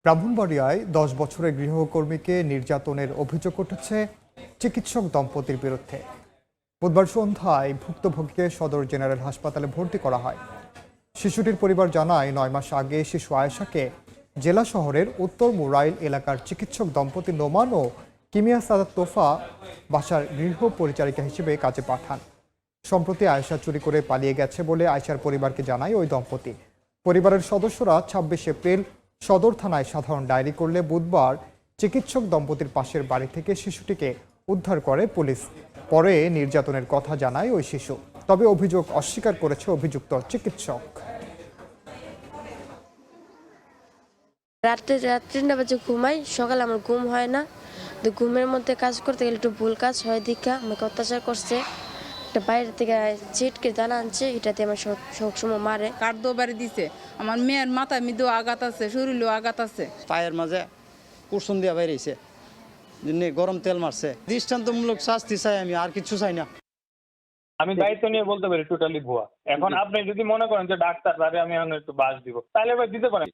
ব্রাহ্মণবাড়িয়ায় ১০ বছরের গৃহকর্মীকে নির্যাতনের অভিযোগ উঠেছে চিকিৎসক দম্পতির বিরুদ্ধে। বুধবার সন্ধ্যায় ভুক্তভোগীকে সদর জেনারেল হাসপাতালে ভর্তি করা হয়। শিশুটির পরিবার জানায় ৯ মাস আগে শিশু আয়েশাকে জেলা শহরের উত্তর মুরাইল এলাকার চিকিৎসক দম্পতি নোমান ও কিমিয়া সাদাত তোফা বাসার গৃহ পরিচারিকা হিসেবে কাজে পাঠান। সম্প্রতি আয়েশা চুরি করে পালিয়ে গেছে বলে আয়েশার পরিবারকে জানায় ওই দম্পতি। পরিবারের সদস্যরা ২৬ এপ্রিল সদর থানায় সাধারণ ডায়েরি করলে বুধবার চিকিৎসক দম্পতির পাশের বাড়ি থেকে শিশুটিকে উদ্ধার করে পুলিশ। পরে নির্যাতনের কথা জানায় ওই শিশু, তবে অভিযোগ অস্বীকার করেছে অভিযুক্ত চিকিৎসক। রাত্রে ৩টা বাজে ঘুমাই, সকালে আমার ঘুম হয় না। তো ঘুমের মধ্যে কাজ করতে গেলে একটু ভুল কাজ হয়, দীক্ষা আমাকে অত্যাচার করছে। একটা বাইরে থেকে চিটকে দানা আনছে, এটাতে আমার সবসময় মারে। কার্দ বাড়ি দিছে, আমার মেয়ের মাথায় মৃদু আঘাত আছে, শরীরেও আঘাত আছে। পায়ের মাঝে কুসুম দিয়া বাইরেছে, গরম তেল মারছে। দৃষ্টান্তমূলক শাস্তি চাই, আমি আর কিছু চাই না। আমি দায়িত্ব নিয়ে বলতে পারি টোটালি ভুয়া। এখন আপনি যদি মনে করেন যে ডাক্তার তাহলে আমি এখন একটু বাস দিব, তাহলে ভাই দিতে পারেন।